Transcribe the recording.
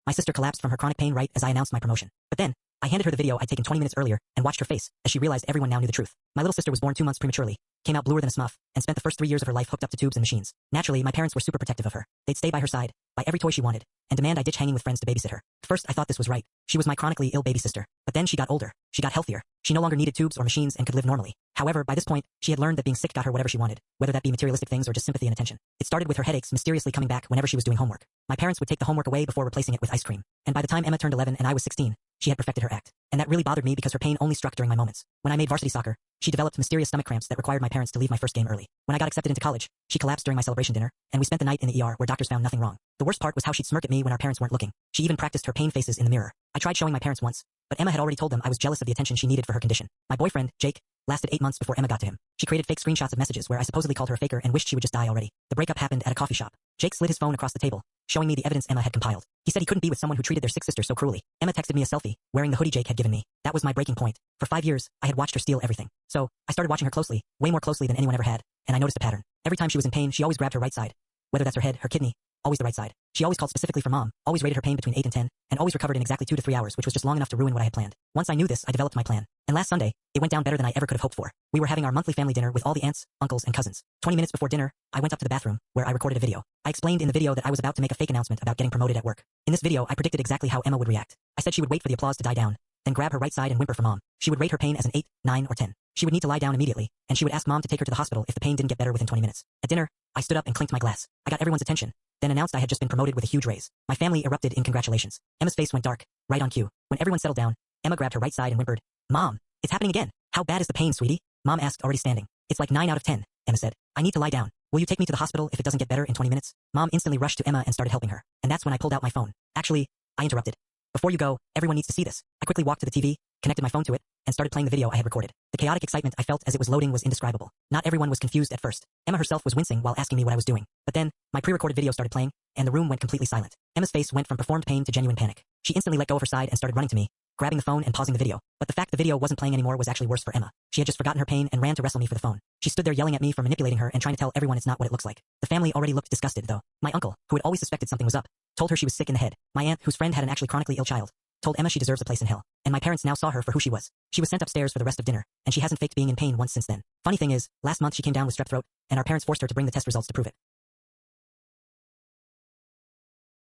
My sister collapsed from her chronic pain right as I announced my promotion. But then, I handed her the video I'd taken 20 minutes earlier and watched her face as she realized everyone now knew the truth. My little sister was born 2 months prematurely, came out bluer than a smuff, and spent the first 3 years of her life hooked up to tubes and machines. Naturally, my parents were super protective of her. They'd stay by her side, buy every toy she wanted, and demand I ditch hanging with friends to babysit her. At first, I thought this was right. She was my chronically ill baby sister. But then she got older. She got healthier. She no longer needed tubes or machines and could live normally. However, by this point, she had learned that being sick got her whatever she wanted, whether that be materialistic things or just sympathy and attention. It started with her headaches mysteriously coming back whenever she was doing homework. My parents would take the homework away before replacing it with ice cream. And by the time Emma turned 11 and I was 16, she had perfected her act. And that really bothered me because her pain only struck during my moments. When I made varsity soccer, she developed mysterious stomach cramps that required my parents to leave my first game early. When I got accepted into college, she collapsed during my celebration dinner, and we spent the night in the ER where doctors found nothing wrong. The worst part was how she'd smirk at me when our parents weren't looking. She even practiced her pain faces in the mirror. I tried showing my parents once, but Emma had already told them I was jealous of the attention she needed for her condition. My boyfriend, Jake, lasted 8 months before Emma got to him. She created fake screenshots of messages where I supposedly called her a faker and wished she would just die already. The breakup happened at a coffee shop. Jake slid his phone across the table, showing me the evidence Emma had compiled. He said he couldn't be with someone who treated their sick sister so cruelly. Emma texted me a selfie, wearing the hoodie Jake had given me. That was my breaking point. For 5 years, I had watched her steal everything. So, I started watching her closely, way more closely than anyone ever had, and I noticed a pattern. Every time she was in pain, she always grabbed her right side. Whether that's her head, her kidney, always the right side. She always called specifically for mom, always rated her pain between 8 and 10, and always recovered in exactly 2 to 3 hours, which was just long enough to ruin what I had planned. Once I knew this, I developed my plan. And last Sunday, it went down better than I ever could have hoped for. We were having our monthly family dinner with all the aunts, uncles, and cousins. 20 minutes before dinner, I went up to the bathroom, where I recorded a video. I explained in the video that I was about to make a fake announcement about getting promoted at work. In this video, I predicted exactly how Emma would react. I said she would wait for the applause to die down, then grab her right side and whimper for mom. She would rate her pain as an 8, 9, or 10. She would need to lie down immediately, and she would ask mom to take her to the hospital if the pain didn't get better within 20 minutes. At dinner, I stood up and clinked my glass. I got everyone's attention, then announced I had just been promoted with a huge raise. My family erupted in congratulations. Emma's face went dark, right on cue. When everyone settled down, Emma grabbed her right side and whimpered, "Mom, it's happening again. How bad is the pain, sweetie?" Mom asked, already standing. "It's like 9 out of 10, Emma said. "I need to lie down. Will you take me to the hospital if it doesn't get better in 20 minutes? Mom instantly rushed to Emma and started helping her. And that's when I pulled out my phone. Actually, I interrupted. "Before you go, everyone needs to see this." I quickly walked to the TV, connected my phone to it, and started playing the video I had recorded. The chaotic excitement I felt as it was loading was indescribable. Not everyone was confused at first. Emma herself was wincing while asking me what I was doing. But then, my pre-recorded video started playing, and the room went completely silent. Emma's face went from performed pain to genuine panic. She instantly let go of her side and started running to me, grabbing the phone and pausing the video. But the fact the video wasn't playing anymore was actually worse for Emma. She had just forgotten her pain and ran to wrestle me for the phone. She stood there yelling at me for manipulating her and trying to tell everyone it's not what it looks like. The family already looked disgusted, though. My uncle, who had always suspected something was up, told her she was sick in the head. My aunt, whose friend had an actually chronically ill child, told Emma she deserves a place in hell. And my parents now saw her for who she was. She was sent upstairs for the rest of dinner, and she hasn't faked being in pain once since then. Funny thing is, last month she came down with strep throat, and our parents forced her to bring the test results to prove it.